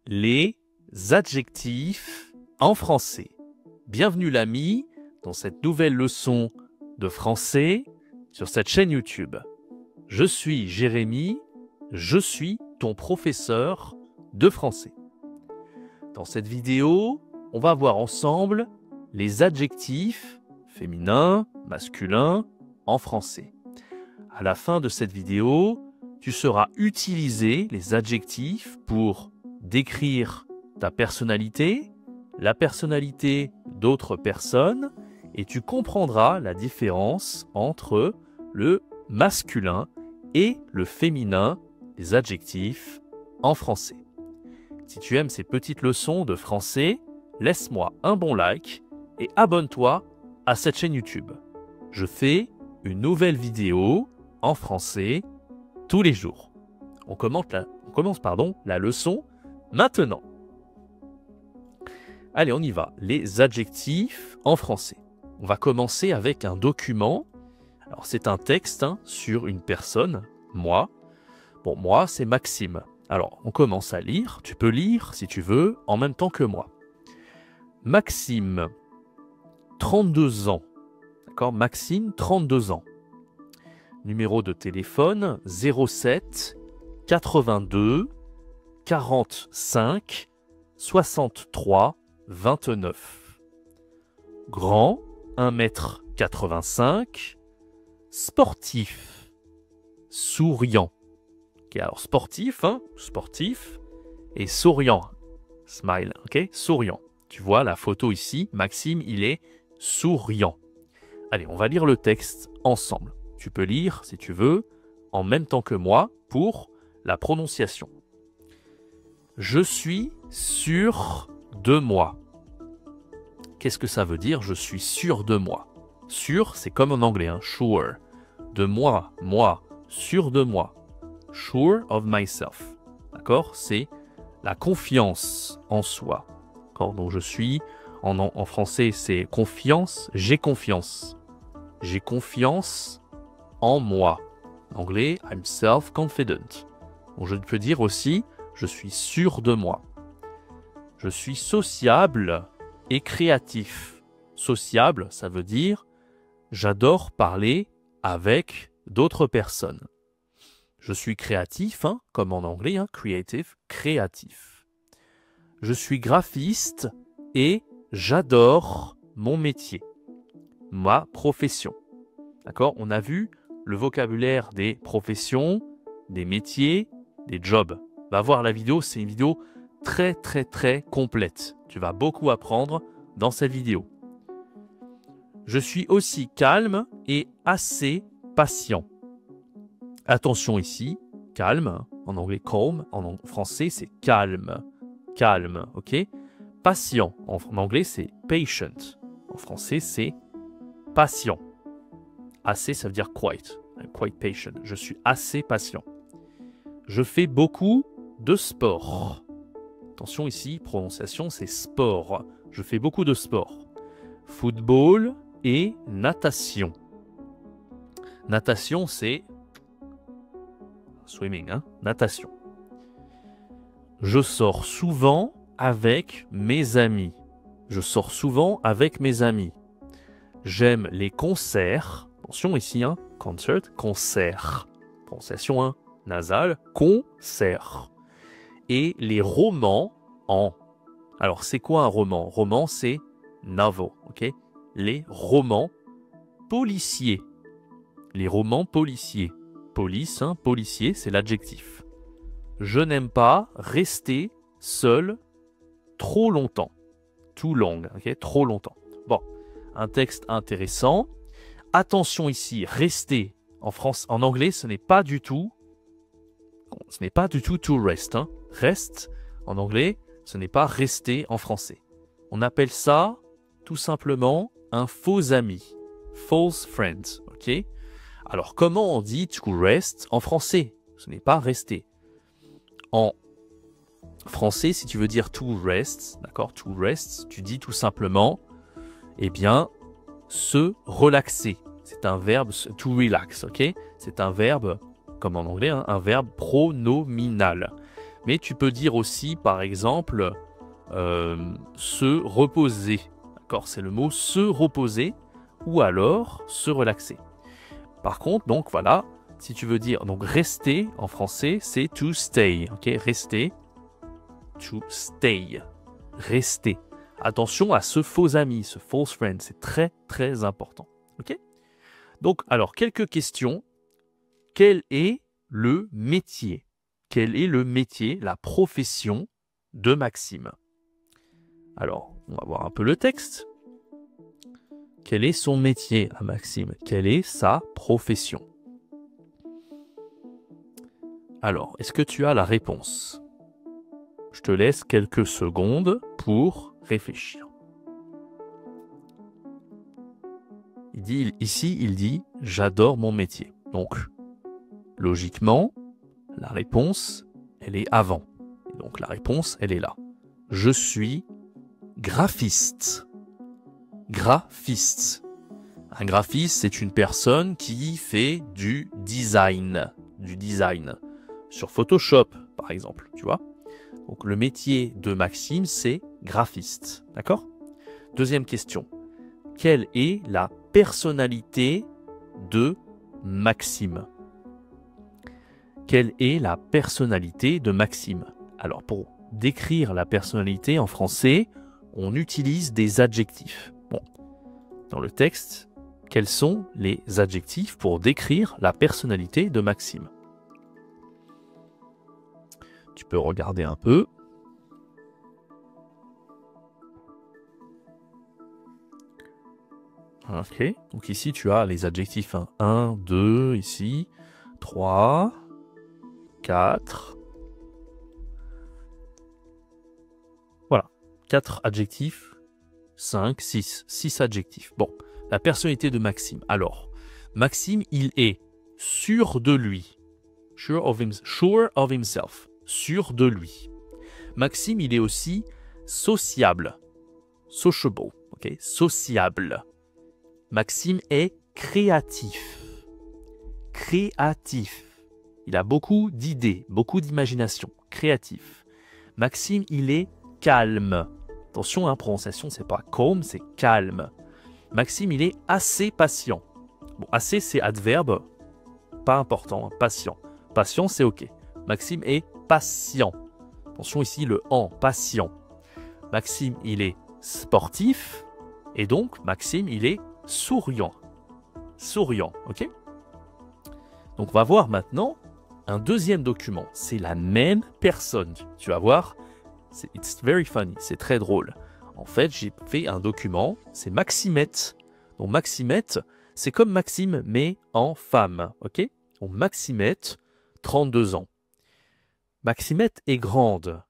les adjectifs en français. Bienvenue l'ami dans cette nouvelle leçon de français sur cette chaîne YouTube. Je suis Jérémy, je suis ton professeur de français. Dans cette vidéo, on va voir ensemble les adjectifs féminins, masculins en français. À la fin de cette vidéo, tu sauras utiliser les adjectifs pour décrire ta personnalité, la personnalité d'autres personnes, et tu comprendras la différence entre le masculin et le féminin des adjectifs en français. Si tu aimes ces petites leçons de français, laisse-moi un bon like et abonne-toi à cette chaîne YouTube. Je fais une nouvelle vidéo en français tous les jours. On commence la leçon maintenant. Allez, on y va. Les adjectifs en français. On va commencer avec un document. Alors, c'est un texte sur une personne, moi. Bon, moi, c'est Maxime. Alors, on commence à lire. Tu peux lire, si tu veux, en même temps que moi. Maxime, 32 ans. D'accord, Maxime, 32 ans. Numéro de téléphone 07 82 45 63 29. Grand, 1,85 m. Sportif, souriant. Okay, alors sportif, sportif et souriant. Smile, ok, souriant. Tu vois la photo ici, Maxime, il est souriant. Allez, on va lire le texte ensemble. Tu peux lire, si tu veux, en même temps que moi pour la prononciation. Je suis sûr de moi. Qu'est-ce que ça veut dire? Je suis sûr de moi. Sûr, c'est comme en anglais, sure. De moi, sûr de moi. Sure of myself. D'accord? C'est la confiance en soi. D'accord? Donc je suis, en français, c'est confiance, j'ai confiance. J'ai confiance en moi. En anglais, I'm self-confident. Donc je peux dire aussi, je suis sûr de moi. Je suis sociable et créatif. Sociable, ça veut dire, j'adore parler avec d'autres personnes. Je suis créatif, comme en anglais, creative, créatif. Je suis graphiste et j'adore mon métier, ma profession. D'accord? On a vu le vocabulaire des professions, des métiers, des jobs. Va voir la vidéo, c'est une vidéo très complète. Tu vas beaucoup apprendre dans cette vidéo. Je suis aussi calme et assez patient. Attention ici, calme, en anglais calm, en français c'est calme. Calme, ok? Patient, en anglais c'est patient. En français c'est patient. Assez, ça veut dire quite. I'm quite patient. Je suis assez patient. Je fais beaucoup de sport. Attention ici, prononciation, c'est sport. Je fais beaucoup de sport. Football et natation. Natation, c'est swimming, natation. Je sors souvent avec mes amis. Je sors souvent avec mes amis. J'aime les concerts. Attention ici, concert, concert. Prononciation nasale, concert. Et les romans en. Alors, c'est quoi un roman? Roman, c'est novel, ok? Les romans policiers. Les romans policiers. Police, policier, c'est l'adjectif. Je n'aime pas rester seul trop longtemps. Too long, ok? Trop longtemps. Bon, un texte intéressant. Attention ici, rester. En anglais, ce n'est pas du tout to rest. Reste, en anglais, ce n'est pas rester en français. On appelle ça, tout simplement, un faux ami. False friend, ok? Alors, comment on dit to rest en français? Ce n'est pas rester. En français, si tu veux dire to rest, d'accord? To rest, tu dis tout simplement, eh bien, se relaxer. C'est un verbe, to relax, ok? C'est un verbe, comme en anglais, un verbe pronominal. Mais tu peux dire aussi, par exemple, se reposer. D'accord, c'est le mot se reposer ou alors se relaxer. Par contre, donc voilà, si tu veux dire donc rester en français, c'est to stay. Ok, rester, to stay, rester. Attention à ce faux ami, ce false friend, c'est très très important. Ok. Donc alors quelques questions. Quel est le métier? Quel est le métier, la profession de Maxime? Alors, on va voir un peu le texte. Quel est son métier à Maxime? Quelle est sa profession? Alors, est-ce que tu as la réponse? Je te laisse quelques secondes pour réfléchir. Ici, il dit « J'adore mon métier ». Donc, logiquement, la réponse, elle est avant. Et donc, la réponse, elle est là. Je suis graphiste. Graphiste. Un graphiste, c'est une personne qui fait du design. Du design. Sur Photoshop, par exemple, tu vois. Donc, le métier de Maxime, c'est graphiste. D'accord? Deuxième question. Quelle est la personnalité de Maxime? Quelle est la personnalité de Maxime? Alors, pour décrire la personnalité en français, on utilise des adjectifs. Bon. Dans le texte, quels sont les adjectifs pour décrire la personnalité de Maxime? Tu peux regarder un peu. Ok, donc ici tu as les adjectifs 1, 2, ici, 3, 4. Voilà, 4 adjectifs, 5, 6 adjectifs. Bon, la personnalité de Maxime. Alors, Maxime, il est sûr de lui. Sure of himself. Sûr de lui. Maxime, il est aussi sociable. Sociable. Ok, sociable. Maxime est créatif. Créatif. Il a beaucoup d'idées, beaucoup d'imagination. Créatif. Maxime, il est calme. Attention, prononciation, c'est pas calm, c'est calme. Maxime, il est assez patient. Bon, assez, c'est adverbe. Pas important, patient. Patient, c'est ok. Maxime est patient. Attention ici, le en, patient. Maxime, il est sportif. Et donc, Maxime, il est souriant. Souriant, ok? Donc, on va voir maintenant un deuxième document. C'est la même personne. Tu vas voir, it's very funny, c'est très drôle. En fait, j'ai fait un document, c'est Maximette. Donc, Maximette, c'est comme Maxime, mais en femme, ok? Donc, Maximette, 32 ans. Maximette est grande.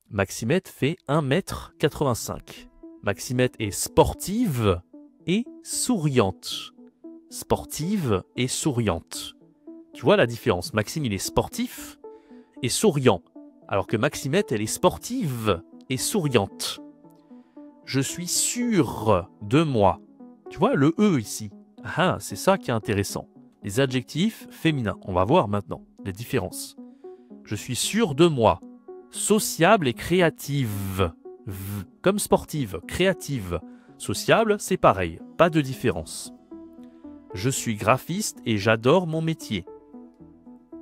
Maximette fait 1,85 m. Maximette est sportive et souriante. Sportive et souriante. Tu vois la différence? Maxime, il est sportif et souriant. Alors que Maximette, elle est sportive et souriante. Je suis sûr de moi. Tu vois le E ici? Ah, c'est ça qui est intéressant. Les adjectifs féminins. On va voir maintenant les différences. Je suis sûr de moi. Sociable et créative. Comme sportive, créative. Sociable, c'est pareil, pas de différence. Je suis graphiste et j'adore mon métier.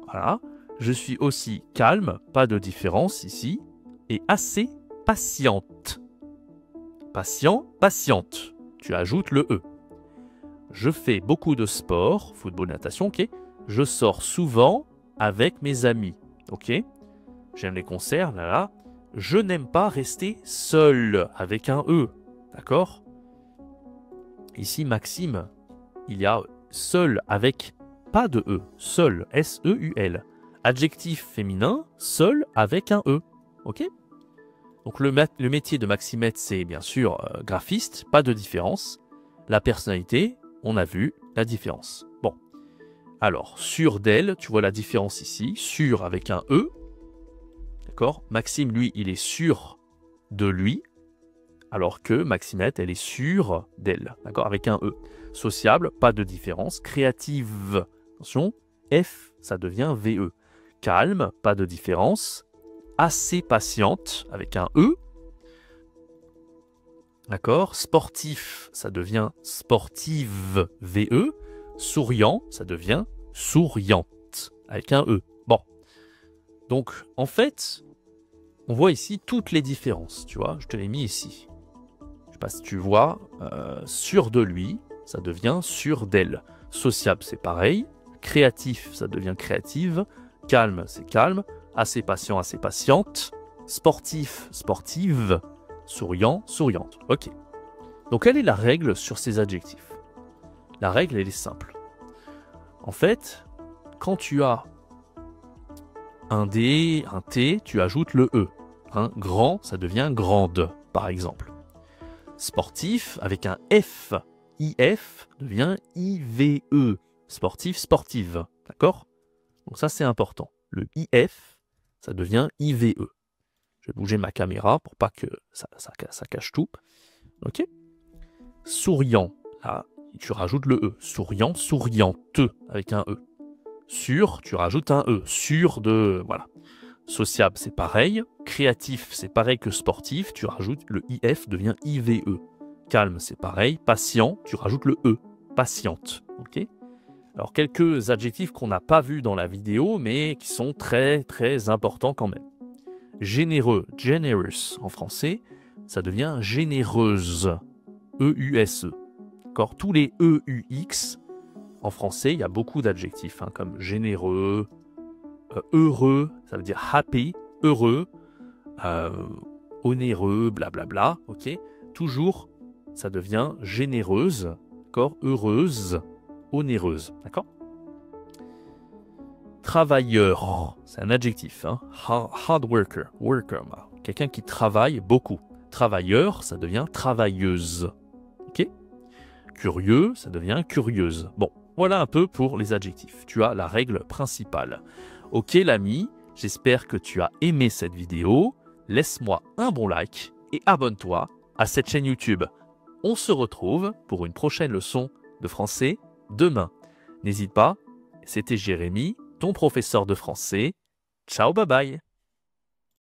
Voilà. Je suis aussi calme, pas de différence ici. Et assez patiente. Patient, patiente. Tu ajoutes le E. Je fais beaucoup de sport, football, natation, ok. Je sors souvent avec mes amis, ok. J'aime les concerts, là, là. Je n'aime pas rester seul, avec un E, d'accord. Ici, Maxime, il y a seul avec pas de E, seul, S-E-U-L. Adjectif féminin, seul avec un E, ok. Donc le métier de Maximette, c'est bien sûr graphiste, pas de différence. La personnalité, on a vu la différence. Bon, alors, sûr d'elle, tu vois la différence ici, sûr avec un E, d'accord. Maxime, lui, il est sûr de lui, alors que Maximette, elle est sûre d'elle, d'accord, avec un E. Sociable, pas de différence. Créative, attention, F, ça devient VE. Calme, pas de différence. assez patiente avec un E. D'accord? Sportif, ça devient sportive, VE. Souriant, ça devient souriante, avec un E. Bon. Donc, en fait, on voit ici toutes les différences, tu vois. Je te l'ai mis ici. Je sais pas si tu vois. Sûr de lui, ça devient sûr d'elle. Sociable, c'est pareil. Créatif, ça devient créative. Calme, c'est calme. Assez patient, assez patiente. Sportif, sportive. Souriant, souriante. Ok. Donc, quelle est la règle sur ces adjectifs? La règle, elle est simple. En fait, quand tu as un D, un T, tu ajoutes le E. Hein, grand, ça devient grande, par exemple. Sportif, avec un F, IF, devient IVE. Sportif, sportive. D'accord? Donc ça, c'est important. Le IF, ça devient IVE. Je vais bouger ma caméra pour pas que ça cache tout. Ok? Souriant, là, tu rajoutes le E. Souriant, souriante, avec un E. Sûr, tu rajoutes un E. Sûr de... Voilà. Sociable, c'est pareil. Créatif, c'est pareil que sportif. Tu rajoutes le IF, devient IVE. Calme, c'est pareil. Patient, tu rajoutes le E. Patiente. Ok? Alors, quelques adjectifs qu'on n'a pas vus dans la vidéo, mais qui sont très, très importants quand même. Généreux, generous en français, ça devient généreuse. E-U-S-E. D'accord? Tous les E-U-X, en français, il y a beaucoup d'adjectifs, hein, comme généreux, heureux, ça veut dire happy, heureux, onéreux, blablabla, ok? Toujours, ça devient généreuse, d'accord? Heureuse, onéreuse, d'accord? Travailleur, c'est un adjectif, hein? Hard worker, quelqu'un qui travaille beaucoup. Travailleur, ça devient travailleuse, ok? Curieux, ça devient curieuse. Bon, voilà un peu pour les adjectifs. Tu as la règle principale. Ok l'ami, j'espère que tu as aimé cette vidéo. Laisse-moi un bon like et abonne-toi à cette chaîne YouTube. On se retrouve pour une prochaine leçon de français demain. N'hésite pas, c'était Jérémy, ton professeur de français. Ciao, bye bye.